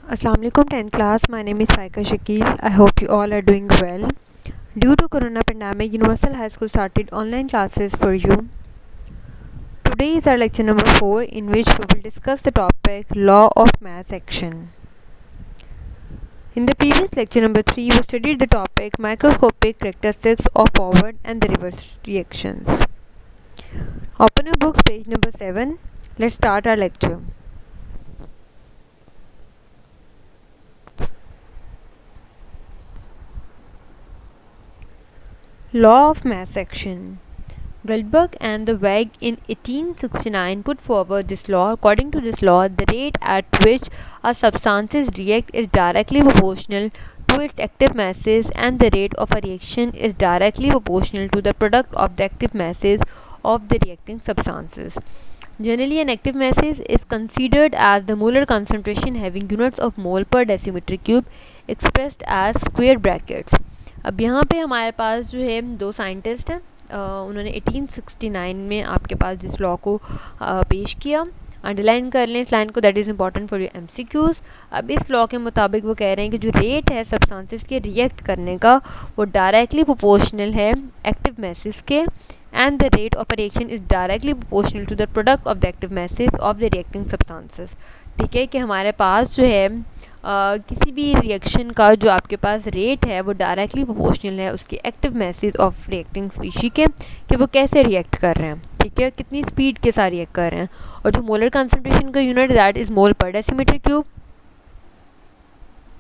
Assalamu alaikum 10th class. My name is Faika Shakil. I hope you all are doing well. Due to corona pandemic, Universal High School started online classes for you. Today is our lecture number 4 in which we will discuss the topic Law of Mass Action. In the previous lecture number 3, we studied the topic microscopic characteristics of forward and the reverse reactions. Open your books, page number 7. Let's start our lecture. Law of Mass Action. Goldberg and the Weg in 1869 put forward this law. According to this law, the rate at which a substances react is directly proportional to its active masses, and the rate of a reaction is directly proportional to the product of the active masses of the reacting substances. Generally, an active masses is considered as the molar concentration having units of mole per decimeter cube expressed as square brackets. अब यहाँ पे हमारे पास जो है दो scientist हैं, उन्होंने 1869 में आपके पास जिस लॉ को पेश किया. अंडरलाइन कर लें इस लाइन को, that is important for your MCQs. अब इस लॉ के मुताबिक वो कह रहे हैं कि जो रेट है सब्सटेंसेस के रिएक्ट करने का वो डायरेक्टली प्रोपोर्शनल है एक्टिव मैसेज के, and the rate of reaction is directly proportional to the product of the active masses of the reacting substances. ठीक है कि हमारे पास जो है किसी भी रिएक्शन का जो आपके पास रेट है वो डायरेक्टली प्रोपोर्शनल है उसके active masses of reacting species के, कि वो कैसे रिएक्ट कर रहे हैं. ठीक है, कितनी स्पीड के साथ रिएक्ट कर रहे हैं. और जो मोलर कंसंट्रेशन का unit that is mole per decimetre cube.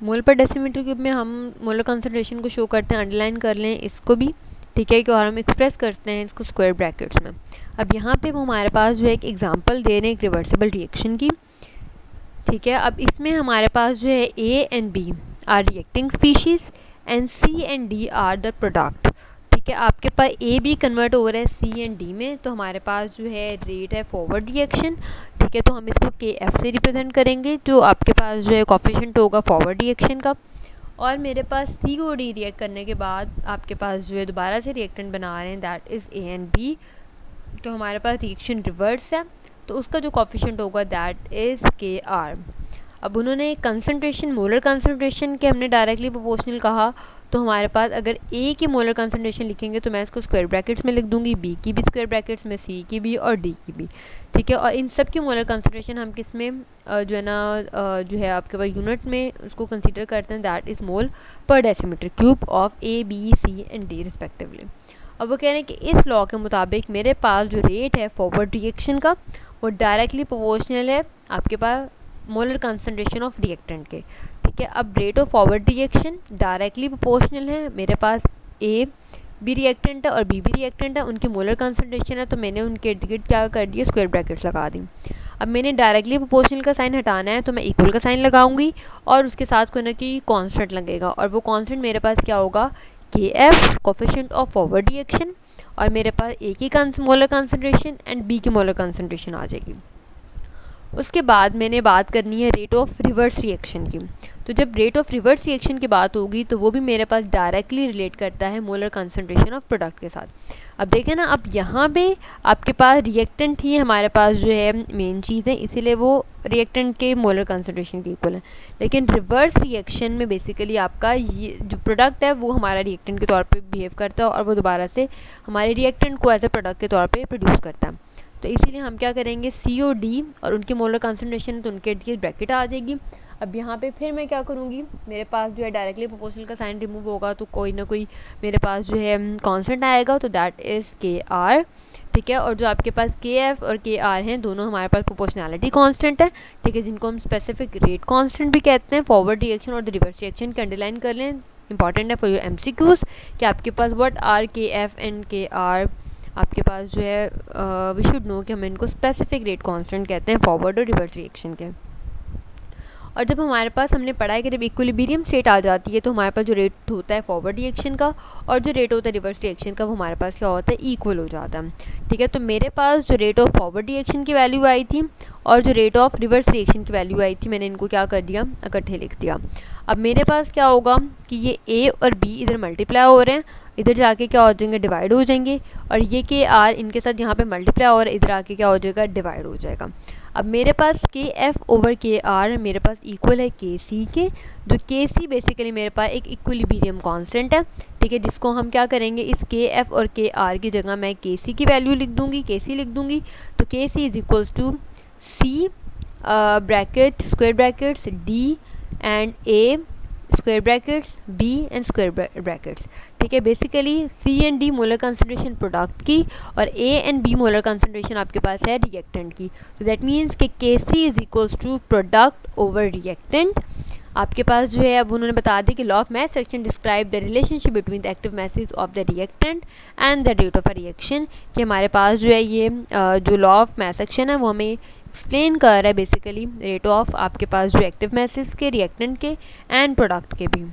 Mole per decimetre cube में हम मोलर कंसंट्रेशन को शो करते हैं, अंडरलाइन कर लें इसको भी. ठीक है कि और हम एक्सप्रेस करते हैं इसको स्क्वायर ब्रैकेट्स में. अब यहाँ पे वो हमारे पास जो है एक एग्जांपल दे रहे हैं एक रिवर्सिबल रिएक्शन की. ठीक है, अब इसमें हमारे पास जो है A and B are reacting species and C and D are the product. ठीक है, आपके पास ए बी कन्वर्ट हो रहा है सी एंड डी में, तो हमारे पास जो है रेट है फॉरवर्ड रिएक्शन. ठीक है, तो हम इसको के एफ से रिप्रेजेंट करेंगे जो आपके पास जो है कोफिशिएंट होगा फॉरवर्ड रिएक्शन का. और मेरे पास सी को डी रिएक्ट करने के बाद आपके पास जो है दोबारा से रिएक्टेंट बना रहे हैं that is A and B, तो हमारे पास रिएक्शन रिवर्स है, तो उसका जो कोफिशिएंट होगा दैट इज़ के आर. अब उन्होंने कंसंट्रेशन मोलर कंसंट्रेशन के हमने डायरेक्टली प्रोपोर्शनल कहा, तो हमारे पास अगर ए की मोलर कंसंट्रेशन लिखेंगे तो मैं इसको स्क्वायर ब्रैकेट्स में लिख दूंगी, बी की भी स्क्वायर ब्रैकेट्स में, सी की भी और डी की भी. ठीक है, और इन सब की मोलर कंसंट्रेशन हम किस में जो है ना जो है आपके पास यूनिट में उसको कंसीडर करते हैं that is mole per decimetre cube of A B C and D respectively. अब वो कह रहे हैं कि इस लॉ के मुताबिक मेरे पास जो रेट है फॉरवर्ड रिएक्शन का वो डायरेक्टली प्रोपोर्शनल है आपके पास मोलर कंसंट्रेशन ऑफ रिएक्टेंट के. ठीक है, अब rate of forward reaction directly proportional है, मेरे पास ए भी रिएक्टेंट है और बी भी रिएक्टेंट है, उनकी मोलर कंसंट्रेशन है, तो मैंने उनके इर्द गिर्द क्या कर दिया स्क्वायर ब्रैकेट्स लगा दी. अब मैंने डायरेक्टली प्रोपोर्शनल का साइन हटाना है तो मैं इक्वल का साइन लगाऊंगी और उसके साथ कोई ना कोई कांस्टेंट लगेगा, और वो कांस्टेंट मेरे पास क्या होगा के F coefficient of forward reaction, और मेरे पास ए की मोलर कंसंट्रेशन एंड बी की मोलर कंसंट्रेशन आ जाएगी. उसके बाद मैंने बात करनी है रेट ऑफ रिवर्स रिएक्शन की. तो जब रेट ऑफ रिवर्स रिएक्शन की बात होगी तो वो भी मेरे पास डायरेक्टली रिलेट करता है मोलर कंसंट्रेशन ऑफ प्रोडक्ट के साथ. अब देखें ना, अब यहाँ पे आपके पास रिएक्टेंट ही हमारे पास जो है मेन चीज़ है, इसीलिए वो रिएक्टेंट के मोलर कंसंट्रेशन के इक्वल है. लेकिन रिवर्स रिएक्शन में बेसिकली आपका ये जो प्रोडक्ट है वो हमारा रिएक्टेंट के तौर पे बिहेव करता है और वो दोबारा से हमारे रिएक्टेंट को एज ए प्रोडक्ट के तौर पे प्रोड्यूस करता है. तो इसीलिए हम क्या करेंगे सी और डी और उनकी मोलर कंसंट्रेशन तो उनके इर्द ब्रैकेट आ जाएगी. अब यहाँ पे फिर मैं क्या करूँगी, मेरे पास जो है डायरेक्टली प्रोपोर्शनल का साइन रिमूव होगा तो कोई ना कोई मेरे पास जो है कांस्टेंट आएगा, तो दैट इज़ के आर. ठीक है, और जो आपके पास के एफ और के आर हैं दोनों हमारे पास प्रोपोर्शनैलिटी कांस्टेंट है. ठीक है, जिनको हम स्पेसिफिक रेट कांस्टेंट भी कहते हैं. फॉरवर्ड रिएक्शन और द रिवर्स रिएक्शन के अंडरलाइन कर लें, इंपॉर्टेंट है फॉर योर एमसीक्यूज़ कि आपके पास व्हाट आर के एफ एंड के आर. आपके पास जो है वी शुड नो कि हम इनको स्पेसिफिक रेट कांस्टेंट कहते हैं फॉरवर्ड और रिवर्स रिएक्शन के. और जब हमारे पास हमने पढ़ा है कि जब इक्विलिब्रियम स्टेट आ जाती है तो हमारे पास जो रेट होता है फॉरवर्ड रिएक्शन का और जो रेट होता है रिवर्स रिएक्शन का वो हमारे पास क्या होता है इक्वल हो जाता है. ठीक है, तो मेरे पास जो रेट ऑफ फॉरवर्ड रिएक्शन की वैल्यू आई थी और जो रेट ऑफ रिवर्स रिएक्शन की वैल्यू आई थी मैंने इनको क्या कर दिया इकट्ठे लिख दिया. अब मेरे पास क्या होगा कि ये ए और बी इधर मल्टीप्लाई हो रहे हैं, इधर जाके क्या हो जाएंगे डिवाइड हो जाएंगे, और ये के आर इनके साथ यहाँ पे मल्टीप्लाई हो रहा है, इधर आके क्या हो जाएगा डिवाइड हो जाएगा. अब मेरे पास के एफ ओवर के आर मेरे पास इक्वल है के सी के, जो के सी बेसिकली मेरे पास एक इक्विलिब्रियम कांस्टेंट है, ठीक है, जिसको हम क्या करेंगे, इस के एफ और के आर की जगह मैं के सी की वैल्यू लिख दूंगी, के सी लिख दूंगी। तो K C is equals to C bracket square brackets D and A square brackets B and square brackets, ठीक है। Basically C and D molar concentration product की और A and B molar concentration आपके पास है रिएक्टेंट की। तो that means कि K C is equals to product over reactant. आपके पास जो है अब उन्होंने बता दिया कि law of mass action describe the relationship between the active masses of the reactant and the rate of a reaction, कि हमारे पास जो है ये जो लॉ ऑफ मैथ सेक्शन है वो हमें एक्सप्लेन कर रहा है बेसिकली रेट ऑफ आपके पास जो एक्टिव मैसेज के, रिएक्टेंट के एंड प्रोडक्ट के भी।